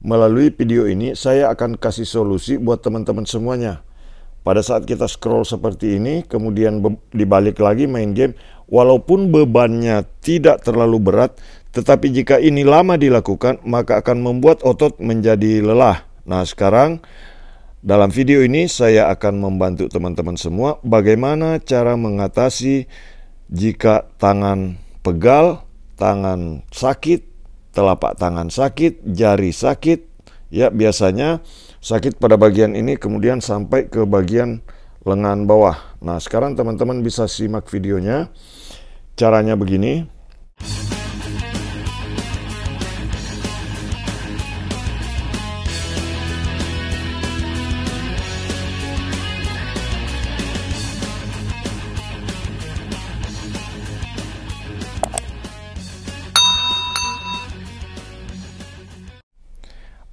Melalui video ini saya akan kasih solusi buat teman-teman semuanya. Pada saat kita scroll seperti ini, kemudian dibalik lagi main game, walaupun bebannya tidak terlalu berat, tetapi jika ini lama dilakukan, maka akan membuat otot menjadi lelah. Nah, sekarang dalam video ini saya akan membantu teman-teman semua bagaimana cara mengatasi jika tangan pegal, tangan sakit, telapak tangan sakit, jari sakit, ya biasanya sakit pada bagian ini kemudian sampai ke bagian lengan bawah. Nah, sekarang teman-teman bisa simak videonya. Caranya begini.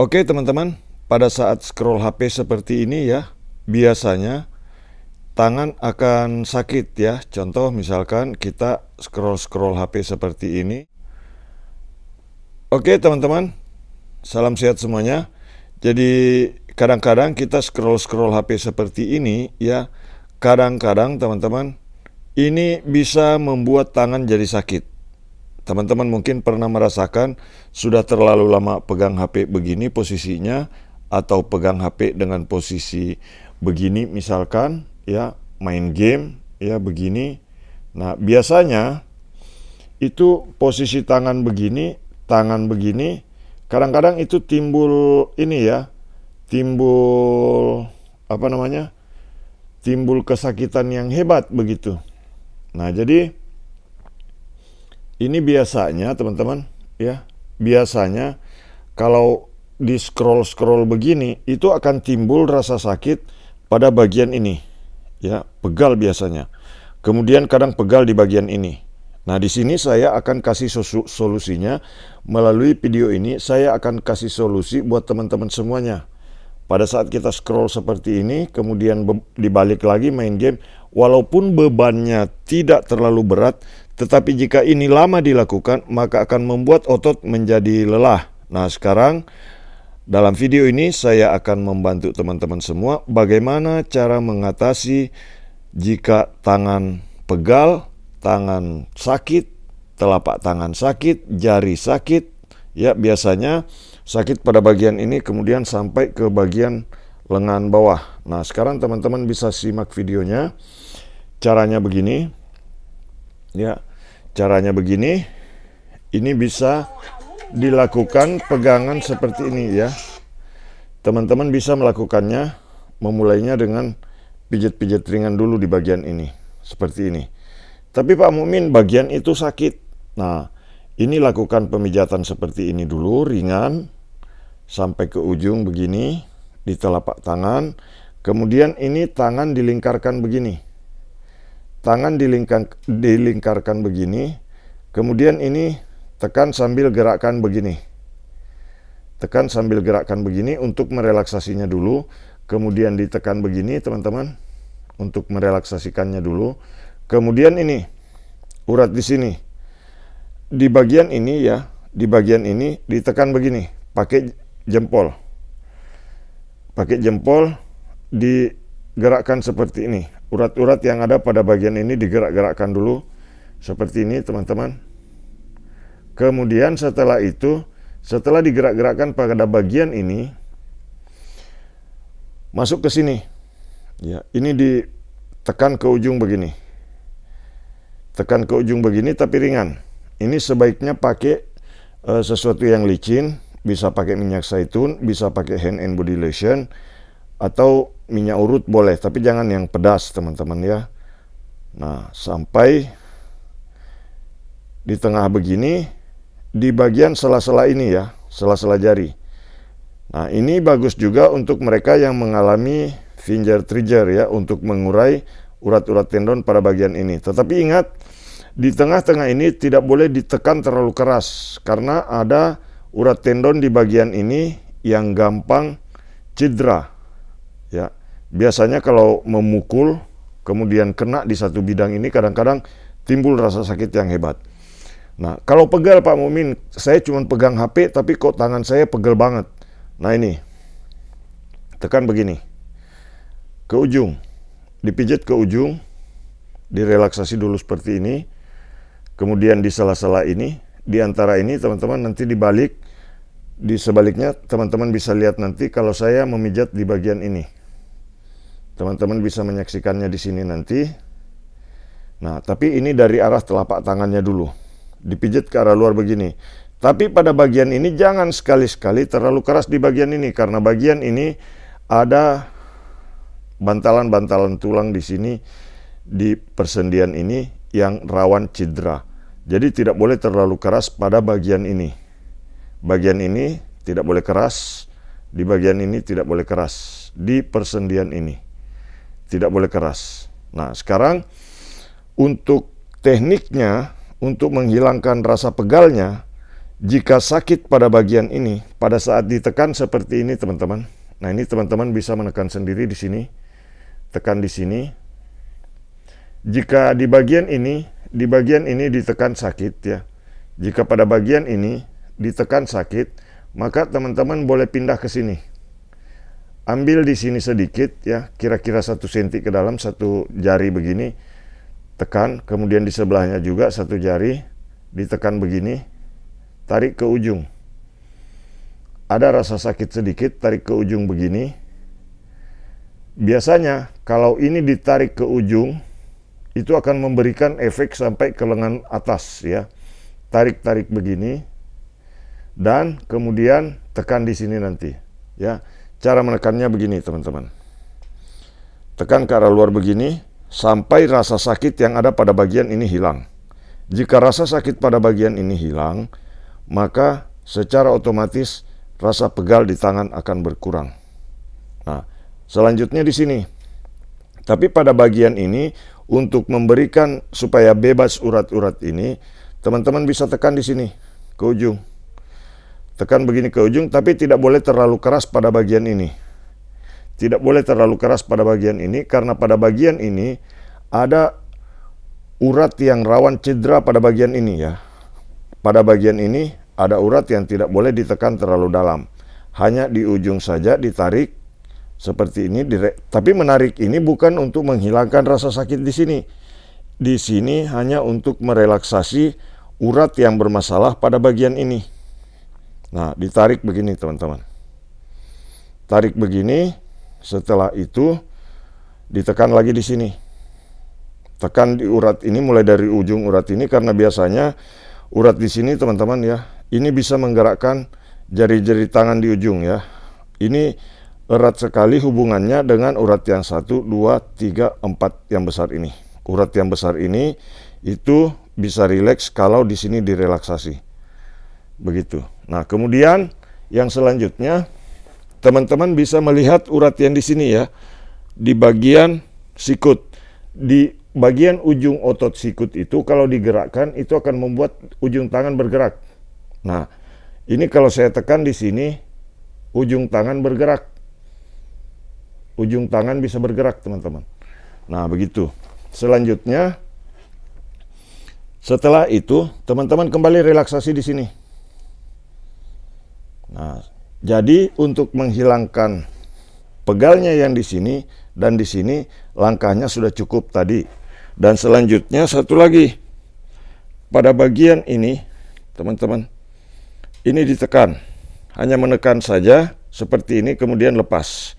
Oke teman-teman, pada saat scroll HP seperti ini ya, biasanya tangan akan sakit ya. Contoh misalkan kita scroll HP seperti ini. Oke teman-teman, salam sehat semuanya. Jadi kadang-kadang kita scroll HP seperti ini ya, kadang-kadang teman-teman ini bisa membuat tangan jadi sakit. Teman-teman mungkin pernah merasakan sudah terlalu lama pegang HP begini posisinya, atau pegang HP dengan posisi begini misalkan ya, main game ya begini. Nah, biasanya itu posisi tangan begini, kadang-kadang itu timbul ini ya, timbul apa namanya? Timbul kesakitan yang hebat begitu. Nah, jadi ini biasanya teman-teman ya, biasanya kalau di scroll begini itu akan timbul rasa sakit pada bagian ini ya, pegal biasanya. Kemudian kadang pegal di bagian ini. Nah, di sini saya akan kasih solusinya. Melalui video ini saya akan kasih solusi buat teman-teman semuanya. Pada saat kita scroll seperti ini, kemudian dibalik lagi main game, walaupun bebannya tidak terlalu berat, tetapi jika ini lama dilakukan, maka akan membuat otot menjadi lelah. Nah, sekarang dalam video ini saya akan membantu teman-teman semua bagaimana cara mengatasi jika tangan pegal, tangan sakit, telapak tangan sakit, jari sakit. Ya, biasanya sakit pada bagian ini kemudian sampai ke bagian lengan bawah. Nah, sekarang teman-teman bisa simak videonya. Caranya begini. Ya, caranya begini. Ini bisa dilakukan pegangan seperti ini ya. Teman-teman bisa melakukannya, memulainya dengan pijat-pijat ringan dulu di bagian ini, seperti ini. Tapi Pak Mukmin, bagian itu sakit. Nah, ini lakukan pemijatan seperti ini dulu, ringan, sampai ke ujung begini, di telapak tangan. Kemudian ini tangan dilingkarkan begini. Tangan dilingkarkan begini. Kemudian ini tekan sambil gerakkan begini. Tekan sambil gerakkan begini untuk merelaksasinya dulu. Kemudian ditekan begini teman-teman, untuk merelaksasikannya dulu. Kemudian ini, urat di sini. Di bagian ini ya, di bagian ini ditekan begini, pakai jempol. Pakai jempol digerakkan seperti ini. Urat-urat yang ada pada bagian ini digerak-gerakkan dulu seperti ini teman-teman. Kemudian setelah itu, setelah digerak-gerakkan pada bagian ini, masuk ke sini. Ya, ini ditekan ke ujung begini. Tekan ke ujung begini tapi ringan. Ini sebaiknya pakai sesuatu yang licin, bisa pakai minyak zaitun, bisa pakai hand and body lotion, atau minyak urut boleh, tapi jangan yang pedas teman-teman ya. Nah, sampai di tengah begini, di bagian sela-sela ini ya, sela-sela jari. Nah, ini bagus juga untuk mereka yang mengalami finger trigger ya, untuk mengurai urat-urat tendon pada bagian ini. Tetapi ingat, di tengah-tengah ini tidak boleh ditekan terlalu keras, karena ada urat tendon di bagian ini yang gampang cedera. Ya, biasanya kalau memukul kemudian kena di satu bidang ini, kadang-kadang timbul rasa sakit yang hebat. Nah, kalau pegal Pak Mukmin, saya cuma pegang HP tapi kok tangan saya pegel banget. Nah ini, tekan begini, ke ujung, dipijit ke ujung, direlaksasi dulu seperti ini, kemudian di sela-sela ini, di antara ini teman-teman nanti dibalik, di sebaliknya teman-teman bisa lihat nanti kalau saya memijat di bagian ini. Teman-teman bisa menyaksikannya di sini nanti. Nah, tapi ini dari arah telapak tangannya dulu. Dipijit ke arah luar begini. Tapi pada bagian ini jangan sekali-sekali terlalu keras di bagian ini, karena bagian ini ada bantalan-bantalan tulang di sini, di persendian ini yang rawan cedera. Jadi tidak boleh terlalu keras pada bagian ini. Bagian ini tidak boleh keras, di bagian ini tidak boleh keras, di persendian ini tidak boleh keras. Nah, sekarang untuk tekniknya, untuk menghilangkan rasa pegalnya, jika sakit pada bagian ini, pada saat ditekan seperti ini teman-teman. Nah, ini teman-teman bisa menekan sendiri di sini. Tekan di sini. Jika di bagian ini ditekan sakit ya. Jika pada bagian ini ditekan sakit, maka teman-teman boleh pindah ke sini. Ambil di sini sedikit ya, kira-kira 1 cm ke dalam, 1 jari begini. Tekan, kemudian di sebelahnya juga 1 jari, ditekan begini, tarik ke ujung. Ada rasa sakit sedikit, tarik ke ujung begini. Biasanya kalau ini ditarik ke ujung, itu akan memberikan efek sampai ke lengan atas ya. Tarik-tarik begini dan kemudian tekan di sini nanti ya. Cara menekannya begini teman-teman. Tekan ke arah luar begini sampai rasa sakit yang ada pada bagian ini hilang. Jika rasa sakit pada bagian ini hilang, maka secara otomatis rasa pegal di tangan akan berkurang. Nah, selanjutnya di sini. Tapi pada bagian ini, untuk memberikan supaya bebas urat-urat ini, teman-teman bisa tekan di sini, ke ujung. Tekan begini ke ujung, tapi tidak boleh terlalu keras pada bagian ini. Tidak boleh terlalu keras pada bagian ini, karena pada bagian ini ada urat yang rawan cedera pada bagian ini ya. Pada bagian ini ada urat yang tidak boleh ditekan terlalu dalam. Hanya di ujung saja ditarik seperti ini, tapi menarik ini bukan untuk menghilangkan rasa sakit di sini. Di sini hanya untuk merelaksasi urat yang bermasalah pada bagian ini. Nah, ditarik begini teman-teman. Tarik begini, setelah itu ditekan lagi di sini. Tekan di urat ini, mulai dari ujung urat ini, karena biasanya urat di sini teman-teman ya, ini bisa menggerakkan jari-jari tangan di ujung ya. Ini erat sekali hubungannya dengan urat yang 1, 2, 3, 4 yang besar ini. Urat yang besar ini itu bisa rileks kalau di sini direlaksasi. Begitu. Nah, kemudian yang selanjutnya teman-teman bisa melihat urat yang di sini ya. Di bagian sikut. Di bagian ujung otot sikut itu kalau digerakkan itu akan membuat ujung tangan bergerak. Nah, ini kalau saya tekan di sini, ujung tangan bergerak. Ujung tangan bisa bergerak teman-teman. Nah begitu. Selanjutnya, setelah itu teman-teman kembali relaksasi di sini. Nah, jadi untuk menghilangkan pegalnya yang di sini dan di sini, langkahnya sudah cukup tadi. Dan selanjutnya satu lagi, pada bagian ini teman-teman, ini ditekan, hanya menekan saja seperti ini, kemudian lepas.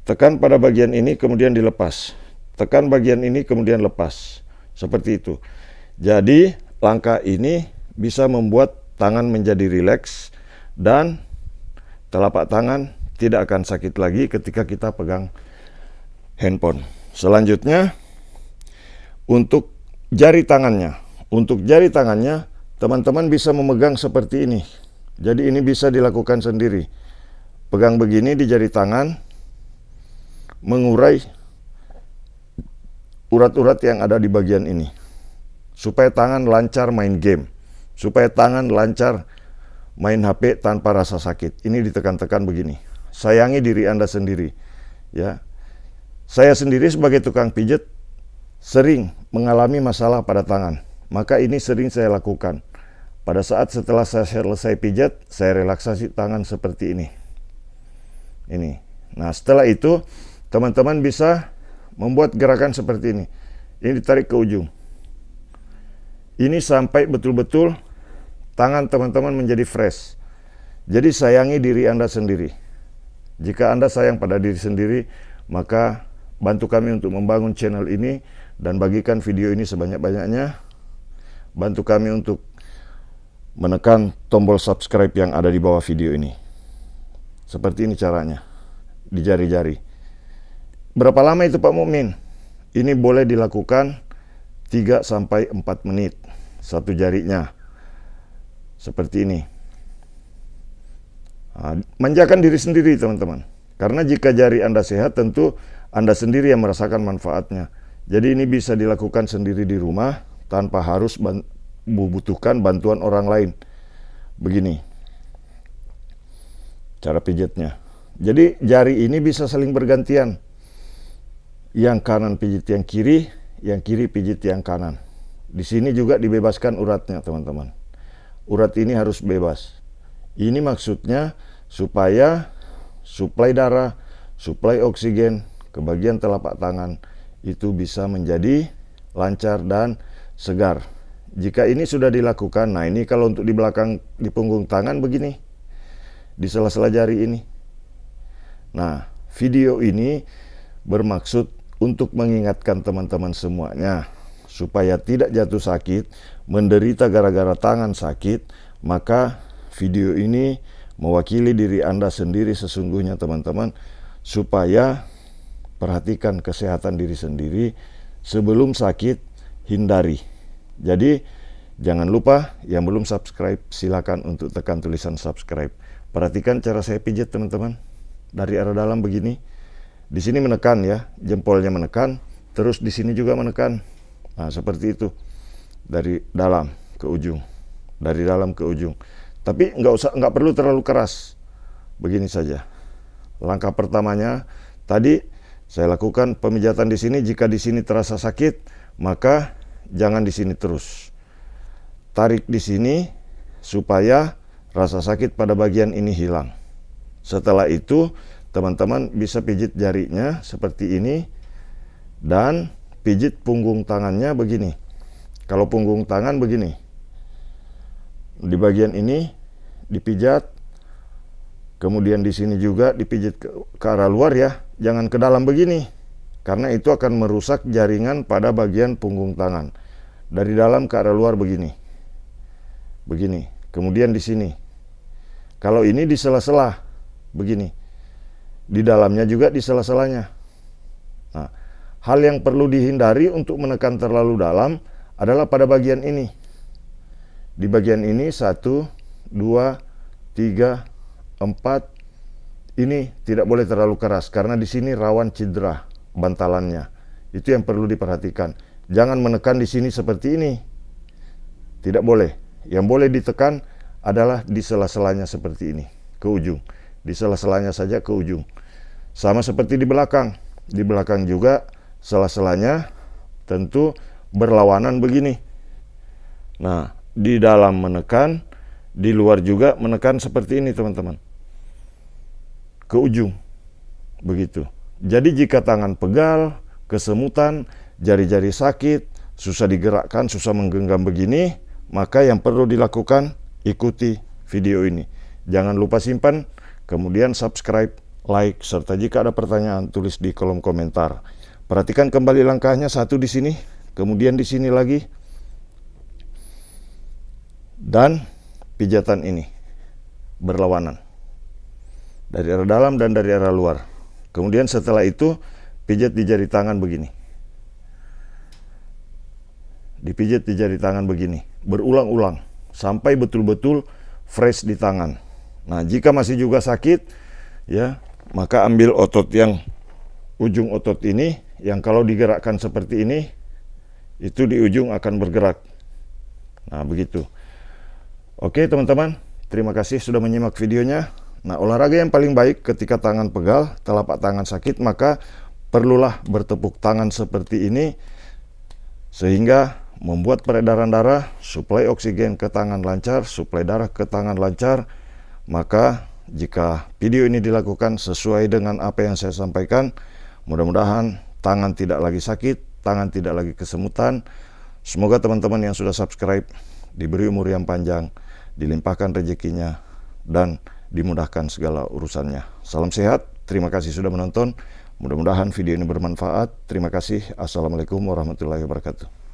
Tekan pada bagian ini, kemudian dilepas. Tekan bagian ini, kemudian lepas. Seperti itu. Jadi, langkah ini bisa membuat tangan menjadi rileks dan telapak tangan tidak akan sakit lagi ketika kita pegang handphone. Selanjutnya, untuk jari tangannya. Untuk jari tangannya, teman-teman bisa memegang seperti ini. Jadi ini bisa dilakukan sendiri. Pegang begini di jari tangan, mengurai urat-urat yang ada di bagian ini, supaya tangan lancar main game, supaya tangan lancar main HP tanpa rasa sakit. Ini ditekan-tekan begini. Sayangi diri Anda sendiri ya. Saya sendiri sebagai tukang pijat sering mengalami masalah pada tangan, maka ini sering saya lakukan. Pada saat setelah saya selesai pijat, saya relaksasi tangan seperti ini. Ini. Nah, setelah itu teman-teman bisa membuat gerakan seperti ini. Ini ditarik ke ujung. Ini sampai betul-betul tangan teman-teman menjadi fresh. Jadi sayangi diri Anda sendiri. Jika Anda sayang pada diri sendiri, maka bantu kami untuk membangun channel ini dan bagikan video ini sebanyak-banyaknya. Bantu kami untuk menekan tombol subscribe yang ada di bawah video ini. Seperti ini caranya, di jari-jari. Berapa lama itu Pak Mukmin? Ini boleh dilakukan 3-4 menit satu jarinya. Seperti ini. Nah, manjakan diri sendiri teman-teman. Karena jika jari Anda sehat, tentu Anda sendiri yang merasakan manfaatnya. Jadi ini bisa dilakukan sendiri di rumah tanpa harus membutuhkan bantuan orang lain. Begini cara pijitnya. Jadi jari ini bisa saling bergantian. Yang kanan pijit yang kiri pijit yang kanan. Di sini juga dibebaskan uratnya teman-teman. Urat ini harus bebas. Ini maksudnya supaya suplai darah, suplai oksigen ke bagian telapak tangan itu bisa menjadi lancar dan segar. Jika ini sudah dilakukan, nah ini kalau untuk di belakang di punggung tangan begini, di sela-sela jari ini. Nah, video ini bermaksud untuk mengingatkan teman-teman semuanya supaya tidak jatuh sakit, menderita gara-gara tangan sakit. Maka video ini mewakili diri Anda sendiri sesungguhnya teman-teman, supaya perhatikan kesehatan diri sendiri sebelum sakit, hindari. Jadi jangan lupa yang belum subscribe silakan untuk tekan tulisan subscribe. Perhatikan cara saya pijit teman-teman. Dari arah dalam begini. Di sini menekan ya, jempolnya menekan, terus di sini juga menekan. Nah, seperti itu. Dari dalam ke ujung. Dari dalam ke ujung. Tapi nggak perlu terlalu keras. Begini saja. Langkah pertamanya tadi saya lakukan pemijatan di sini. Jika di sini terasa sakit, maka jangan di sini terus. Tarik di sini supaya rasa sakit pada bagian ini hilang. Setelah itu, teman-teman bisa pijit jarinya seperti ini dan pijit punggung tangannya begini. Kalau punggung tangan begini, di bagian ini dipijat, kemudian di sini juga dipijit ke arah luar ya, jangan ke dalam begini, karena itu akan merusak jaringan pada bagian punggung tangan. Dari dalam ke arah luar begini, begini. Kemudian di sini, kalau ini di sela-sela begini, di dalamnya juga di sela-selanya. Nah, hal yang perlu dihindari untuk menekan terlalu dalam adalah pada bagian ini. Di bagian ini 1, 2, 3, 4. Ini tidak boleh terlalu keras karena di sini rawan cedera bantalannya. Itu yang perlu diperhatikan. Jangan menekan di sini seperti ini. Tidak boleh. Yang boleh ditekan adalah di sela-selanya seperti ini, ke ujung. Di sela-selanya saja ke ujung. Sama seperti di belakang. Di belakang juga sela-selanya tentu berlawanan begini. Nah, di dalam menekan, di luar juga menekan seperti ini teman-teman. Ke ujung. Begitu. Jadi jika tangan pegal, kesemutan, jari-jari sakit, susah digerakkan, susah menggenggam begini, maka yang perlu dilakukan, ikuti video ini. Jangan lupa simpan, kemudian subscribe, like, serta jika ada pertanyaan tulis di kolom komentar. Perhatikan kembali langkahnya, satu di sini, kemudian di sini lagi, dan pijatan ini berlawanan dari arah dalam dan dari arah luar. Kemudian setelah itu pijat di jari tangan begini, dipijat di jari tangan begini, berulang-ulang sampai betul-betul fresh di tangan. Nah, jika masih juga sakit, ya, maka ambil otot yang ujung otot ini, yang kalau digerakkan seperti ini, itu di ujung akan bergerak. Nah, begitu. Oke, teman-teman, terima kasih sudah menyimak videonya. Nah, olahraga yang paling baik ketika tangan pegal, telapak tangan sakit, maka perlulah bertepuk tangan seperti ini, sehingga membuat peredaran darah, suplai oksigen ke tangan lancar, suplai darah ke tangan lancar. Maka jika video ini dilakukan sesuai dengan apa yang saya sampaikan, mudah-mudahan tangan tidak lagi sakit, tangan tidak lagi kesemutan. Semoga teman-teman yang sudah subscribe diberi umur yang panjang, dilimpahkan rezekinya, dan dimudahkan segala urusannya. Salam sehat, terima kasih sudah menonton. Mudah-mudahan video ini bermanfaat. Terima kasih. Assalamualaikum warahmatullahi wabarakatuh.